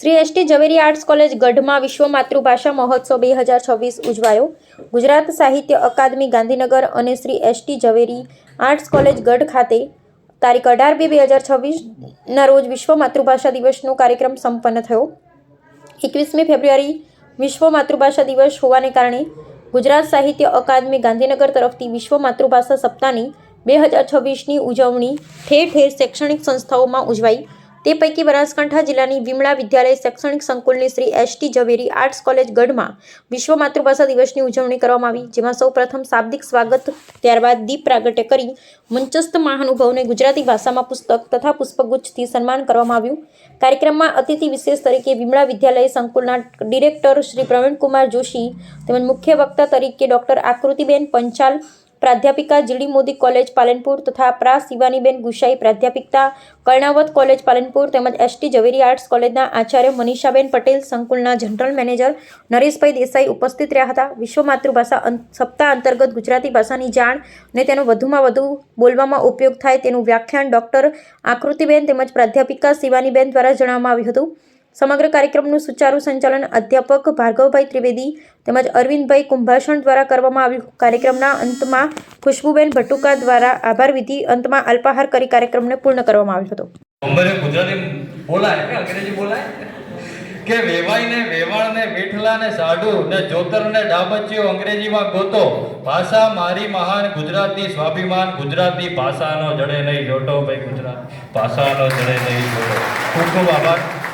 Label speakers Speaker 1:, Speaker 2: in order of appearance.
Speaker 1: Shri ST Zaveri arts college ગઢમાં વિશ્વ માતૃભાષા મહોત્સવ 2026 ઉજવાયો। ગુજરાત સાહિત્ય અકાદમી ગાંધીનગર અને Shri ST Zaveri arts college ગઢ ખાતે તારીખ 18/2/2026ના રોજ વિશ્વ માતૃભાષા દિવસનો કાર્યક્રમ સંપન્ન થયો। 21મી ફેબ્રુઆરી વિશ્વ માતૃભાષા દિવસ હોવાને કારણે ગુજરાત સાહિત્ય અકાદમી ગાંધીનગર તરફથી વિશ્વ માતૃભાષા સપ્તાહની 2026ની ઉજવણી ઠેર ઠેર શૈક્ષણિક સંસ્થાઓમાં ઉજવાઈ। તે પૈકી બનાસકાંઠા જિલ્લાની વિમળા વિદ્યાલય શૈક્ષણિક સંકુલની Shri ST Zaveri arts college ગઢમાં વિશ્વ માતૃભાષા દિવસની ઉજવણી કરવામાં આવી, જેમાં સૌપ્રથમ શાબ્દિક સ્વાગત, ત્યારબાદ દીપ પ્રાગટ્ય કરી મંચસ્થ મહાનુભાવોને ગુજરાતી ભાષામાં પુસ્તક તથા પુષ્પગુચ્છથી સન્માન કરવામાં આવ્યું। કાર્યક્રમમાં અતિથિ વિશેષ તરીકે વિમળા વિદ્યાલય સંકુલના ડિરેક્ટર શ્રી પ્રવીણકુમાર જોશી તેમજ મુખ્ય વક્તા તરીકે ડૉક્ટર આકૃતિબેન પંચાલ, પ્રાધ્યાપિકા જીડી મોદી કોલેજ પાલનપુર તથા પ્રા શિવાનીબેન ગુસાઈ, પ્રાધ્યાપિકા કર્ણાવત કોલેજ પાલનપુર તેમજ એસટી ઝવેરી આર્ટ્સ કોલેજના આચાર્ય મનીષાબેન પટેલ, સંકુલના જનરલ મેનેજર નરેશભાઈ દેસાઈ ઉપસ્થિત રહ્યા હતા। વિશ્વ માતૃભાષા સપ્તાહ અંતર્ગત ગુજરાતી ભાષાની જાણ અને તેનો વધુમાં વધુ બોલવામાં ઉપયોગ થાય તેનું વ્યાખ્યાન ડૉક્ટર આકૃતિબેન તેમજ પ્રાધ્યાપિકા શિવાનીબેન દ્વારા જણાવવામાં આવ્યું હતું। સમગ્ર કાર્યક્રમનું સુચારુ સંચાલન અધ્યાપક ભાર્ગવભાઈ ત્રિવેદી તેમજ અરવિંદભાઈ કુંભાસણ દ્વારા કરવામાં આવ્યું। કાર્યક્રમના અંતમાં ખુશ્બુબેન ભટુકા દ્વારા આભાર વિધિ અંતમાં અલ્પાહાર કરી કાર્યક્રમને પૂર્ણ કરવામાં આવ્યો હતો।
Speaker 2: ગુજરાતી બોલાય કે અંગ્રેજી બોલાય કે વેવાઈ ને વેવાળ ને વેઠલા ને સાડુ ને જોતર ને ડાબચ્યો અંગ્રેજીમાં ગોતો, ભાષા મારી મહાન ગુજરાતી સ્વાભિમાન, ગુજરાતી ભાષાનો જડે નહીં જોટો, ભાઈ ગુજરાત ભાષાનો જડે નહીં જોટો। ખૂબ ખૂબ આભાર।